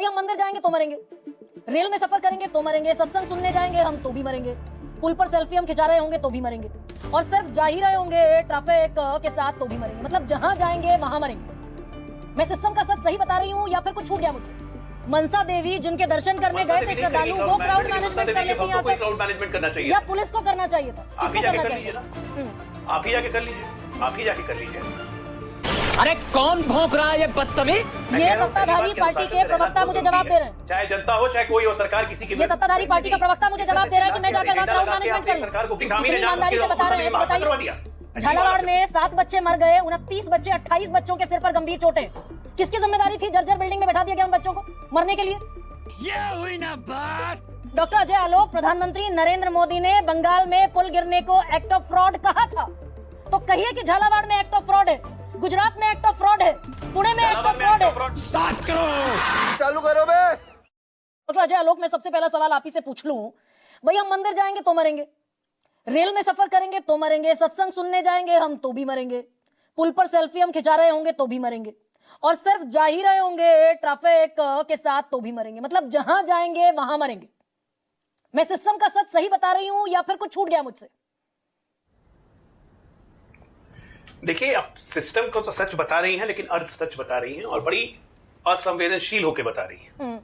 भाई हम मंदिर जाएंगे तो मरेंगे, रेल में सफर करेंगे तो मरेंगे, सत्संग सुनने जाएंगे हम तो भी मरेंगे, पुल पर सेल्फी हम खिंचा रहे होंगे तो भी मरेंगे, और सिर्फ जा ही रहे होंगे ट्रैफिक के साथ तो भी मरेंगे। मतलब जहां जाएंगे वहां मरेंगे। मैं सिस्टम का सच सही बता रही हूँ या फिर कुछ छूट गया मुझसे? मनसा देवी जिनके दर्शन करने गए थे श्रद्धालु, वो क्राउड मैनेजमेंट कर लेती है, क्राउड मैनेजमेट करना चाहिए या पुलिस को करना चाहिए था? आप ही जाके कर लीजिए ना, आप ही जाके कर लीजिए, आप ही जाके कर लीजिए। अरे कौन भौंक रहा है ये बदतमीज? ये सत्ताधारी पार्टी के प्रवक्ता मुझे जवाब दे रहे हैं। चाहे जनता हो चाहे कोई हो, सरकार किसी की। ये सत्ताधारी पार्टी का प्रवक्ता मुझे जवाब दे रहा है कि मैं जाकर वहाँ क्राउड मैनेजमेंट करूं। सरकार को ईमानदारी से बता रहे हैं, बताइए। झालावाड़ में 7 बच्चे मर गए, 29 बच्चे, 28 बच्चों के सिर पर गंभीर चोटें। किसकी जिम्मेदारी थी? जर्जर बिल्डिंग में बैठा दिया गया उन बच्चों को मरने के लिए। ये हुई ना बात। डॉक्टर अजय आलोक, प्रधानमंत्री नरेंद्र मोदी ने बंगाल में पुल गिरने को एक्ट ऑफ फ्रॉड कहा था, तो कहिए कि झालावाड़ में एक्ट ऑफ फ्रॉड है, गुजरात में एक्ट ऑफ फ्रॉड है, पुणे में एक्ट ऑफ फ्रॉड है। बात करो, चालू करो बे। डॉक्टर अजय आलोक, मैं सबसे पहला सवाल आप ही से पूछ लूं, भाई हम मंदिर जाएंगे तो मरेंगे, रेल में सफर करेंगे तो मरेंगे, सत्संग सुनने जाएंगे हम तो भी मरेंगे, पुल पर सेल्फी हम खिंचा रहे होंगे तो भी मरेंगे, और सिर्फ जा ही रहे होंगे ट्रैफिक के साथ तो भी मरेंगे। मतलब जहां जाएंगे वहां मरेंगे। मैं सिस्टम का सच सही बता रही हूं या फिर कुछ छूट गया मुझसे? देखिए, आप सिस्टम को तो सच बता रही हैं, लेकिन अर्ध सच बता रही हैं और बड़ी असंवेदनशील होकर बता रही हैं।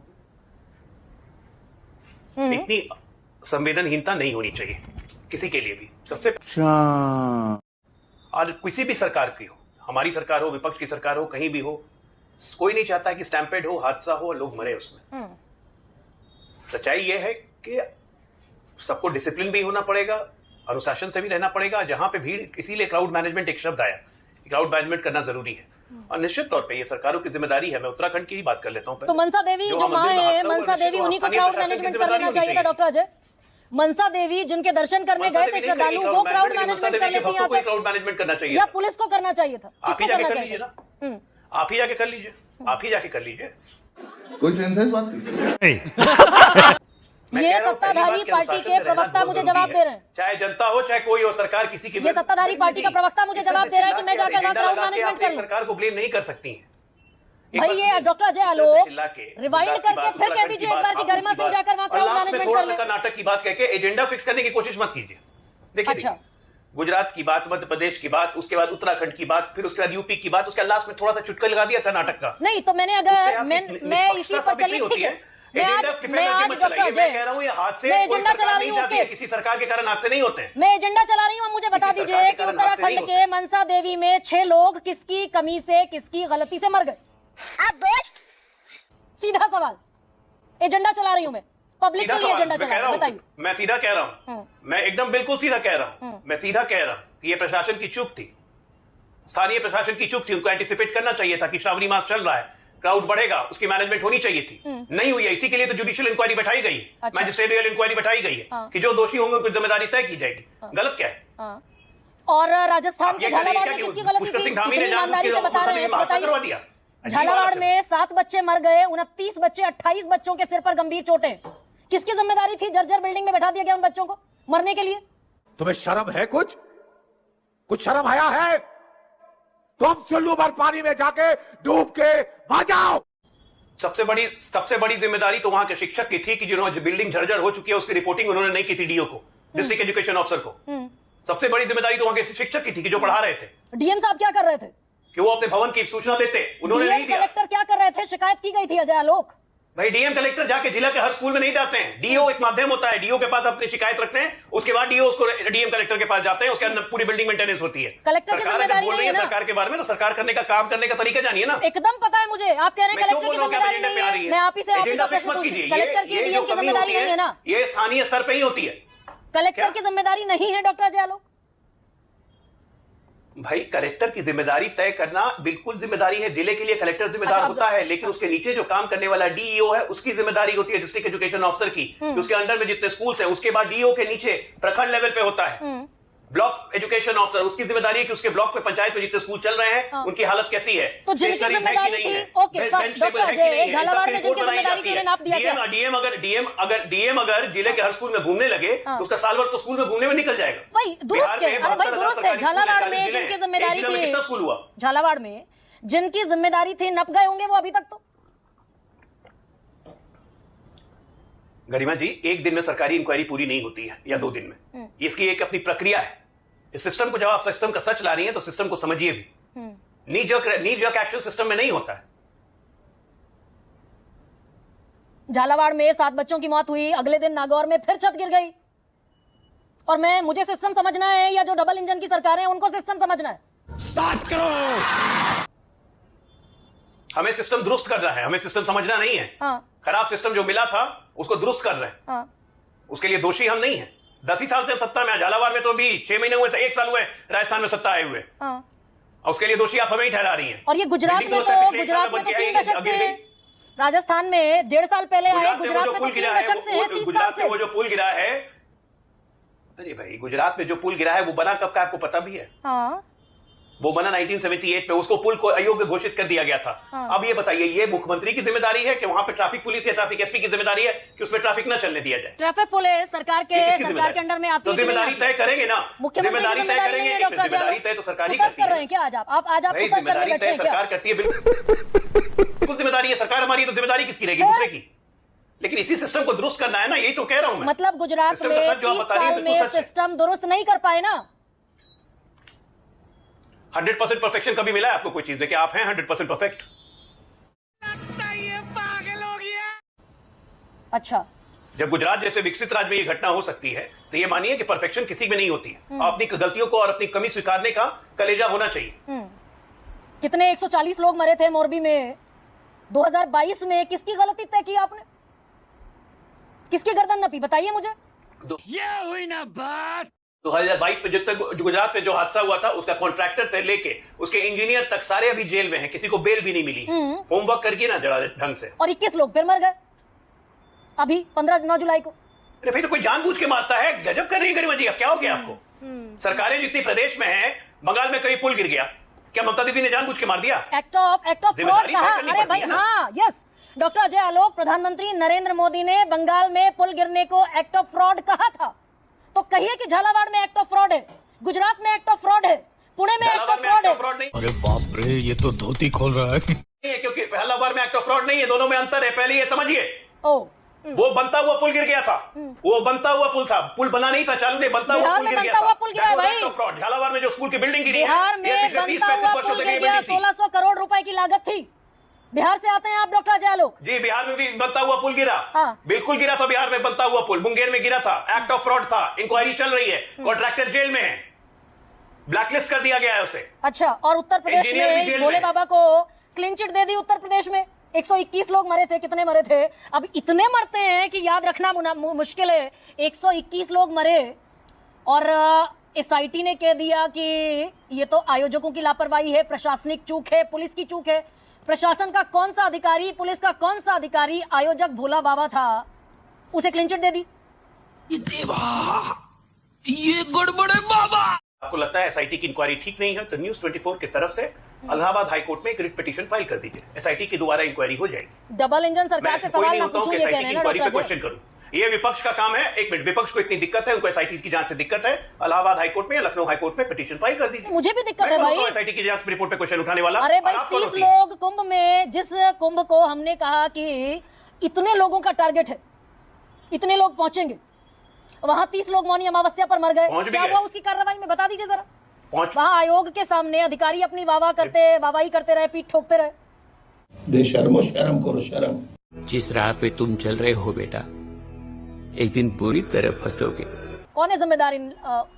इतनी संवेदनहीनता नहीं होनी चाहिए किसी के लिए भी। सबसे और किसी भी सरकार की हो, हमारी सरकार हो, विपक्ष की सरकार हो, कहीं भी हो, कोई नहीं चाहता है कि स्टैम्पेड हो, हादसा हो और लोग मरे उसमें। सच्चाई यह है कि सबको डिसिप्लिन भी होना पड़ेगा, अनुशासन से भी रहना पड़ेगा। जहां पे भीड़, इसीलिए क्राउड मैनेजमेंट एक शब्द आया, क्राउड मैनेजमेंट करना जरूरी है और निश्चित तौर पे ये सरकारों की जिम्मेदारी है। मैं उत्तराखंड की ही बात कर लेता हूं। तो मनसा देवी जो मां है, मनसा देवी उन्हीं को क्राउड मैनेजमेंट कर लेना चाहिए था। डॉक्टर अजय, मनसा देवी जिनके दर्शन करने गए थे श्रद्धालु, वो क्राउड मैनेजमेंट कर लेती है, क्राउड मैनेजमेंट करना चाहिए या पुलिस को करना चाहिए था? आप ही जाके कर लीजिए ना, आप ही जाके कर लीजिए, आप ही जाके कर लीजिए। कोई सेंस है इस बात की? ये सत्ताधारी पार्टी के प्रवक्ता मुझे जवाब दे रहे हैं। चाहे जनता हो चाहे कोई हो, सरकार किसी की। ये सत्ताधारी पार्टी का प्रवक्ता मुझे जवाब दे रहा है कि मैं जाकर वहाँ क्राउड मैनेजमेंट करूं। सरकार को ब्लेम नहीं कर सकती हैं। भाई ये डॉक्टर अजय आलोक रिवाइंड करके फिर कह दीजिए एक बार कि गरिमा सिंह जाकर वहाँ क्राउड मैनेजमेंट कर ले। नाटक की बात कहके एजेंडा फिक्स करने की कोशिश मत कीजिए। देखिए, अच्छा, गुजरात की बात, मध्य प्रदेश की बात, उसके बाद उत्तराखंड की बात, फिर उसके बाद यूपी की बात, उसके लास्ट में थोड़ा सा चुटका लगा दिया कर्नाटक का। नहीं तो मैंने अगर मैं इसी पर चली, ठीक है, मैं आज डॉक्टर अजय कह रहा हूँ, ये हादसे मैं एजेंडा चला रही हूँ, किसी सरकार के कारण हादसे नहीं होते हैं। मैं एजेंडा चला रही हूँ। मुझे बता दीजिए कि उत्तराखंड के मनसा देवी में 6 लोग किसकी कमी से, किसकी गलती से मर गए? आप बोल, सीधा सवाल, एजेंडा चला रही हूँ मैं, पब्लिक के लिए एजेंडा चला रही हूँ, बताइए। मैं सीधा कह रहा हूँ, मैं एकदम बिल्कुल सीधा कह रहा हूँ, मैं सीधा कह रहा हूँ कि ये प्रशासन की चूक थी, स्थानीय प्रशासन की चूक थी। उनको एंटिसिपेट करना चाहिए था कि श्रावणी मास चल रहा है, क्राउड बढ़ेगा, उसकी मैनेजमेंट होनी चाहिए थी, नहीं हुई है। इसी के लिए तो जुडिशियल इंक्वायरी बैठाई गई है, अच्छा। मैजिस्ट्रेरियल इंक्वायरी बैठाई गई है कि जो दोषी होंगे उनकी जिम्मेदारी तय की जाएगी। गलत क्या है? और राजस्थान के झालावाड़ में किसकी गलती थी? इतनी ईमानदारी से बता रहे हैं तो बताइए। झालावाड़ में 7 बच्चे मर गए, 29 बच्चे, 28 बच्चों के सिर पर गंभीर चोटें। किसकी जिम्मेदारी थी? जर्जर बिल्डिंग में बैठा दिया गया उन बच्चों को मरने के लिए। तुम्हें शर्म है? कुछ शर्म आया है? तुम चुल्लू भर पानी में जाके डूब के आ जाओ। सबसे बड़ी जिम्मेदारी तो वहां के शिक्षक की थी कि जिन्होंने बिल्डिंग जर्जर हो चुकी है उसकी रिपोर्टिंग उन्होंने नहीं की थी डीओ को, डिस्ट्रिक्ट एजुकेशन ऑफिसर को। सबसे बड़ी जिम्मेदारी तो वहां के शिक्षक की थी कि जो पढ़ा रहे थे। डीएम साहब क्या कर रहे थे? कि वो अपने भवन की सूचना देते, उन्होंने नहीं दिया। कलेक्टर क्या कर रहे थे? शिकायत की गई थी अजय आलोक। भाई, डीएम कलेक्टर जाके जिला के हर स्कूल में नहीं जाते हैं। डीओ एक माध्यम होता है, डीओ के पास अपनी शिकायत रखते हैं, उसके बाद डीओ उसको डीएम कलेक्टर के पास जाते हैं, उसके अंदर पूरी बिल्डिंग मेंटेनेंस होती है। कलेक्टर की जिम्मेदारी नहीं है ना? सरकार के बारे में तो सरकार करने का काम करने का तरीका जानिए ना। एकदम पता है मुझे, आप कह रहे हैं कलेक्टर की जिम्मेदारी नहीं है। मैं आप ही से प्रश्न पूछ रही हूं, कलेक्टर की डीएम की जिम्मेदारी नहीं है ना? ये स्थानीय स्तर पे ही होती है। कलेक्टर की जिम्मेदारी नहीं है डॉक्टर अजय आलोक? भाई, कलेक्टर की जिम्मेदारी तय करना बिल्कुल जिम्मेदारी है। जिले के लिए कलेक्टर जिम्मेदार होता है, लेकिन उसके नीचे जो काम करने वाला डीईओ है उसकी जिम्मेदारी होती है डिस्ट्रिक्ट एजुकेशन ऑफिसर की। उसके अंडर में जितने स्कूल्स हैं, उसके बाद डीईओ के नीचे प्रखंड लेवल पे होता है ब्लॉक एजुकेशन ऑफिसर। उसकी जिम्मेदारी है कि उसके ब्लॉक में, पंचायत में जितने स्कूल चल रहे हैं उनकी हालत कैसी है। तो जिनकी जिम्मेदारी थी, ओके, डॉक्टर अजय, झालावाड़ में जिनकी जिम्मेदारी थी नाप दिया गया। डीएम अगर जिले के हर स्कूल में घूमने लगे तो उसका साल भर तो स्कूल में घूमने में निकल जाएगा। भाई दुरुस्त है, अरे भाई दुरुस्त है। झालावाड़ में जिनकी जिम्मेदारी थी, कितना स्कूल हुआ? झालावाड़ में जिनकी जिम्मेदारी थी नप गए होंगे वो अभी तक तो। गरिमा जी, एक दिन में सरकारी इंक्वायरी पूरी नहीं होती है या 2 दिन में। इसकी एक अपनी प्रक्रिया है। इस सिस्टम को जब आप सिस्टम का सच ला रही हैं तो सिस्टम को समझिए भी। नी जर्क एक्शन सिस्टम में नहीं होता है। झालावाड़ में 7 बच्चों की मौत हुई, अगले दिन नागौर में फिर छत गिर गई। और मुझे सिस्टम समझना है या जो डबल इंजन की सरकार है उनको सिस्टम समझना है? 7 करोड़। हमें सिस्टम दुरुस्त करना है, हमें सिस्टम समझना नहीं है। हाँ। खराब सिस्टम जो मिला था उसको दुरुस्त कर रहे हैं। हाँ। उसके लिए दोषी हम नहीं हैं। 10 ही साल से सत्ता में, झालावाड़ में तो अभी 6 महीने हुए, 1 साल हुए राजस्थान में सत्ता आए हुए। हाँ। और उसके लिए दोषी आप हमें ही ठहरा रही हैं। और ये गुजरात में तो 3 दशक से है, राजस्थान में 1.5 साल पहले आए, गुजरात में तो 3 दशक से है, 30 साल गुजरात से। में वो जो पुल गिरा है, अरे भाई, गुजरात में जो पुल गिरा है वो बना कब का आपको पता भी है? हाँ। वो बना 1978 में, उसको पुल को अयोग्य घोषित कर दिया गया था। हाँ। अब ये बताइए, ये मुख्यमंत्री की जिम्मेदारी है कि वहां पे ट्रैफिक पुलिस या ट्रैफिक एसपी की जिम्मेदारी है कि उसमें ट्रैफिक न चलने दिया जाए? ट्रैफिक पुलिस सरकार के अंडर में आती तो है। जिम्मेदारी तय करेंगे ना, मुख्यमंत्री की जिम्मेदारी तय करेंगे। जिम्मेदारी तय तो सरकार ही करती कर रहे है। हैं क्या? आज आप जिम्मेदारी तय सरकार करती है, बिल्कुल जिम्मेदारी है। सरकार हमारी, तो जिम्मेदारी किसकी रहेगी? दूसरे की। लेकिन इसी सिस्टम को दुरुस्त करना है ना, यही तो कह रहा हूं मैं। मतलब गुजरात में 30 साल में सिस्टम दुरुस्त नहीं कर पाए ना। 100% परफेक्शन कभी मिला है आपको कोई चीज में कि आप हैं 100% परफेक्ट? अच्छा, जब गुजरात जैसे विकसित राज्य में ये घटना हो सकती है तो ये मानिए कि परफेक्शन किसी में नहीं होती है। अपनी गलतियों को और अपनी कमी स्वीकारने का कलेजा होना चाहिए। कितने 140 लोग मरे थे मोरबी में 2022 में। किसकी गलती तय की आपने? किसकी गर्दन नपी? बताइए मुझे। ये हुई ना बात। 2022 में जितने गुजरात में जो हादसा हुआ था, उसका कॉन्ट्रैक्टर से लेके उसके इंजीनियर तक सारे अभी जेल में हैं। किसी को बेल भी नहीं मिली। होमवर्क करके ना जरा ढंग से। और 21 लोग फिर मर गए अभी 9 जुलाई को। अरे भाई, तो कोई जानबूझ के मारता है? गजब कर रही है गरिमा जी, अब क्या हो गया आपको? सरकारें जितनी प्रदेश में है, बंगाल में कहीं पुल गिर गया, क्या ममता दीदी ने जानबूझ के मार दिया? एक्ट ऑफ फ्रॉड कहा। अरे भाई, हाँ, यस, डॉक्टर अजय आलोक, प्रधानमंत्री नरेंद्र मोदी ने बंगाल में पुल गिरने को एक्ट ऑफ फ्रॉड कहा था। तो कहिए कि झालावाड़ में एक्ट ऑफ फ्रॉड है, गुजरात में एक्ट ऑफ फ्रॉड है, पुणे में एक्ट ऑफ फ्रॉड है। अरे बाप रे, ये तो धोती खोल रहा है। क्योंकि झालावाड़ में एक्ट ऑफ फ्रॉड नहीं है, दोनों में अंतर है। पहले ये समझिए। वो बनता हुआ पुल गिर गया था, वो बनता हुआ पुल था, पुल बना नहीं था, चालू नहीं, बनता हुआ पुल गिर गया था। भाई, फ्रॉड। झालावाड़ में जो स्कूल की बिल्डिंग गिरी है, बिहार में बनता हुआ पुल गिर गया, 1600 करोड़ रुपए की लागत थी। बिहार से आते हैं आप डॉक्टर अजय आलोक जी। बिहार में भी बनता हुआ पुल गिरा। हाँ। बिल्कुल गिरा था बिहार में बनता हुआ पुल, मुंगेर में गिरा था। एक्ट ऑफ फ्रॉड था, इंक्वायरी चल रही है, कॉन्ट्रैक्टर जेल में है, ब्लैकलिस्ट कर दिया गया है उसे। अच्छा, और उत्तर प्रदेश में भोले बाबा को क्लीन चिट दे दी। उत्तर प्रदेश में 121 लोग मरे थे। कितने मरे थे? अब इतने मरते हैं कि याद रखना मुश्किल है। 121 लोग मरे और एसआईटी ने कह दिया कि ये तो आयोजकों की लापरवाही है, प्रशासनिक चूक है, पुलिस की चूक है। प्रशासन का कौन सा अधिकारी, पुलिस का कौन सा अधिकारी आयोजक भोला बाबा था, उसे क्लीन चिट दे दी। ये गड़बड़ है बाबा। आपको लगता है एसआईटी की इंक्वायरी ठीक नहीं है तो न्यूज़ 24 की तरफ से इलाहाबाद हाईकोर्ट में एक रिट पिटीशन फाइल कर दीजिए। एसआईटी की दोबारा इंक्वायरी हो जाएगी। डबल इंजन सरकार से सवाल ना पूछूं, ये कह रहे हैं ना डॉक्टर क्वेश्चन करूं। ये विपक्ष का काम है। एक मिनट, विपक्ष को इतनी दिक्कत है, उनको एसआईटी की जांच से दिक्कत है, इलाहाबाद हाईकोर्ट में या लखनऊ हाईकोर्ट में पिटीशन फाइल कर दीजिए। मुझे भी दिक्कत है भाई, एसआईटी की जांच रिपोर्ट पे क्वेश्चन उठाने वाला। अरे भाई, 30 लोग कुंभ में, जिस कुंभ को हमने कहा कि इतने लोगों का टारगेट है, इतने लोग पहुंचेंगे, वहां 30 लोग मौनी अमावस्या पर मर गए। क्या हुआ उसकी कार्रवाई में? बता दीजिए जरा। वहां आयोग के सामने अधिकारी अपनी वाहवाही करते रहे, पीठ ठोकते रहे। बेशर्मो, शर्म करो, शर्म। जिस राह पे तुम चल रहे हो बेटा, एक दिन पूरी तरह फंसोगे। कौन है जिम्मेदार इन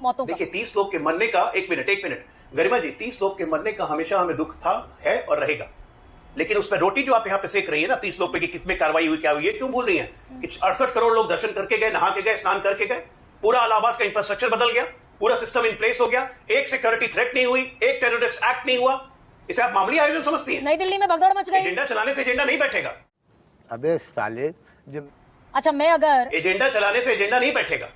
मौतों का? देखिए, 30 लोग के मरने का, एक मिनट गरिमा जी, 30 लोग के मरने का हमेशा हमें दुख था, है और रहेगा। लेकिन उसमें रोटी जो आप यहाँ पे सेक रही है ना, 30 लोग पे कि किसमें कार्रवाई हुई, क्या हुई है, क्यों भूल रही है कि 68 करोड़ लोग दर्शन करके गए, नहा के गए, स्नान करके गए, पूरा इलाहाबाद का इंफ्रास्ट्रक्चर बदल गया, पूरा सिस्टम इन प्लेस हो गया, एक सिक्योरिटी थ्रेट नहीं हुई, एक टेररिस्ट एक्ट नहीं हुआ। इसे आप मामूली आयोजन समझती हैं? नई दिल्ली में भगदड़ मच गई। एजेंडा चलाने से एजेंडा नहीं बैठेगा। अबे साले, अच्छा, मैं अगर एजेंडा चलाने से एजेंडा नहीं बैठेगा।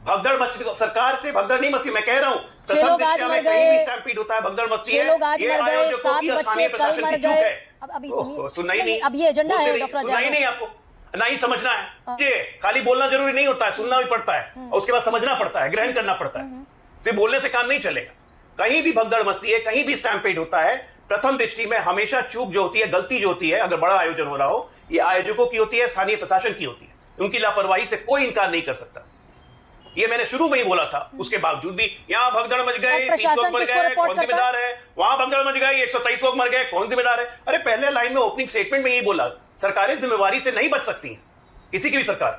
भगदड़ मचती, सरकार से भगदड़ नहीं मचती। मैं कह रहा हूँ, प्रथम दृष्टया में कहीं भी स्टैम्पीड होता है, भगदड़ मचती है। लोग आज मर गए, 7 बच्चे कल मर गए। अभी सुनना ही नहीं, अब ये एजेंडा है डॉक्टर सुनना ही नहीं आपको, ना ही समझना है। ये खाली बोलना जरूरी नहीं होता है, सुनना भी पड़ता है और उसके बाद समझना पड़ता है, ग्रहण करना पड़ता है। सिर्फ बोलने से काम नहीं चलेगा। कहीं भी भगदड़ मचती है, कहीं भी स्टैम्पेड होता है, प्रथम दृष्टि में हमेशा चूक जो होती है, गलती जो होती है, अगर बड़ा आयोजन हो रहा हो, ये आयोजकों की होती है, स्थानीय प्रशासन की होती है। उनकी लापरवाही से कोई इनकार नहीं कर सकता। ये मैंने शुरू में ही बोला था, उसके बावजूद भी यहाँ भगदड़ मच गए, 30 लोग मर गए, कौन जिम्मेदार है? वहां भगदड़ मच गई, 123 लोग मर गए, कौन जिम्मेदार है? अरे पहले लाइन में ओपनिंग स्टेटमेंट में यही बोला, सरकारें जिम्मेवारी से नहीं बच सकती हैं, किसी की भी सरकार।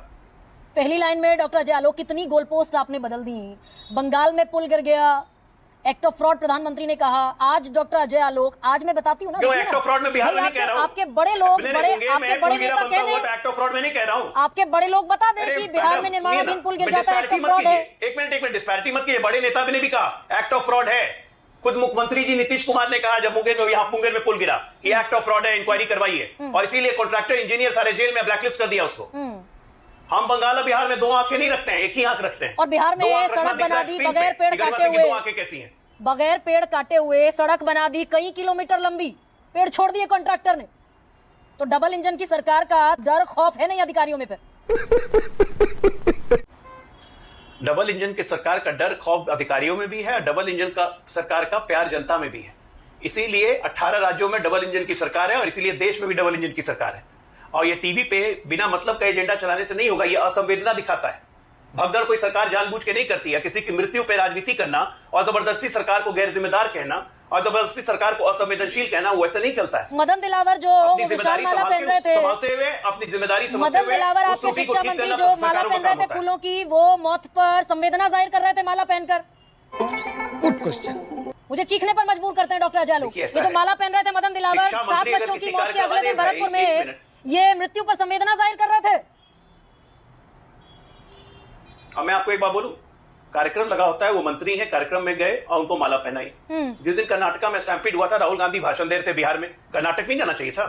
पहली लाइन में डॉक्टर अजय आलोक कितनी गोल पोस्ट आपने बदल दी। बंगाल में पुल गिर गया, एक्ट ऑफ फ्रॉड प्रधानमंत्री ने कहा। आज डॉक्टर अजय आलोक, आज मैं बताती हूँ ना, क्यों एक्ट ऑफ फ्रॉड में बिहार में नहीं कह रहा हूँ? आपके बड़े लोग, आपके बड़े नेता कह दें, एक्ट ऑफ फ्रॉड में नहीं कह रहा हूँ। आपके बड़े लोग बता दें कि बिहार में निर्माणाधीन पुल गिर जाता है, एक्ट ऑफ फ्रॉड है। एक मिनट डिस्पैरिटी मत कीजिए, बड़े नेता ने भी कहा एक्ट ऑफ फ्रॉड है। खुद मुख्यमंत्री जी नीतीश कुमार ने कहा जब मुंगेर में पुल गिरा कि एक्ट ऑफ फ्रॉड है, इंक्वायरी करवाइए, और इसीलिए कॉन्ट्रैक्टर इंजीनियर सारे जेल में ब्लैकलिस्ट कर दिया उसको। हम बंगाल और बिहार में दो आंखें नहीं रखते हैं, एक ही आंख रखते हैं। और बिहार में सड़क बना दी बगैर पेड़ काटे हुए, दो आंखें कैसी हैं? बगैर पेड़ काटे हुए सड़क बना दी कई किलोमीटर लंबी, पेड़ छोड़ दिए कॉन्ट्रैक्टर ने। तो डबल इंजन की सरकार का डर खौफ है नहीं अधिकारियों में? डबल इंजन की सरकार का डर खौफ अधिकारियों में भी है, डबल इंजन का सरकार का प्यार जनता में भी है। इसीलिए 18 राज्यों में डबल इंजन की सरकार है, और इसीलिए देश में भी डबल इंजन की सरकार है। और ये टीवी पे बिना मतलब का एजेंडा चलाने से नहीं होगा, ये असंवेदना दिखाता है। भगदड़ कोई सरकार जानबूझ के नहीं करती है। किसी की मृत्यु पे राजनीति करना और जबरदस्ती सरकार को गैर जिम्मेदार कहना और जबरदस्ती सरकार को असंवेदनशील कहना, वो ऐसा नहीं चलता है। मदन दिलावर जो विशाल माला पहन रहे थे, संभालते हुए अपनी जिम्मेदारी समझते हुए, मदन दिलावर आपके शिक्षा मंत्री जो माला पहन रहे थे फूलों की, वो मौत पर संवेदना जाहिर कर रहे थे माला पहनकर। Good question. मुझे चीखने पर मजबूर करते हैं डॉक्टर अजय आलोक। ये जो माला पहन रहे थे मदन दिलावर, 7 बच्चों की मौत के अगले दिन भरतपुर में ये मृत्यु पर संवेदना जाहिर कर रहे थे। अब मैं आपको एक बात बोलूं, कार्यक्रम लगा होता है, वो मंत्री है, कार्यक्रम में गए और उनको माला पहनाई। जिस दिन कर्नाटका में स्टैम्पीड हुआ था, राहुल गांधी भाषण दे रहे थे बिहार में, कर्नाटक नहीं जाना चाहिए था?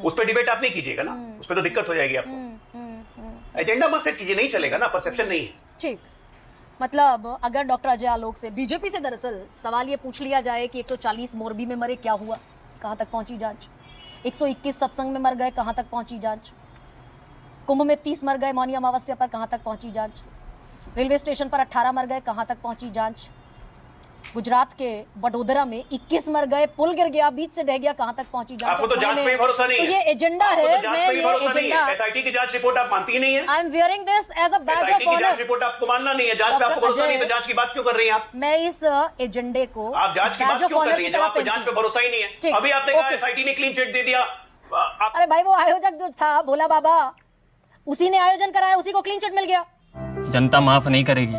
उस पर डिबेट आप नहीं कीजिएगा ना, उस पर तो दिक्कत हो जाएगी आपको। एजेंडा मत सेट कीजिए, नहीं चलेगा ना, परसेप्शन नहीं है। ठीक, मतलब अगर डॉक्टर अजय आलोक से, बीजेपी से दरअसल सवाल ये पूछ लिया जाए कि 140 मोरबी में मरे, क्या हुआ, कहां तक पहुंची जांच? 121 सत्संग में मर गए, कहां तक पहुंची जांच? कुंभ में 30 मर गए मौनी अमावस्या पर, कहां तक पहुंची जांच? रेलवे स्टेशन पर 18 मर गए, कहां तक पहुंची जांच? गुजरात के वडोदरा में 21 मर गए, पुल गिर गया, बीच से ढह गया, कहां तक पहुंची जांच? आपको तो जांच पे ही भरोसा नहीं है। तो ये एजेंडा है, मैं ये एजेंडा, एसआईटी की जांच रिपोर्ट आप मानती ही नहीं है। I am wearing this as a badge of SIT की जांच ऑनर। रिपोर्ट आपको मानना नहीं है, जांच पे आपको भरोसा नहीं है, तो जांच की बात क्यों कर रही हैं आप? मैं इस एजेंडे को आप जांच की बात क्यों कर रही हैं जब आपको जांच पे भरोसा ही नहीं है? अभी आपने कहा एसआईटी ने क्लीन चिट दे दिया। अरे भाई, वो आयोजक जो था भोला बाबा, उसी ने आयोजन कराया, उसी को क्लीन चिट मिल गया। जनता माफ नहीं करेगी।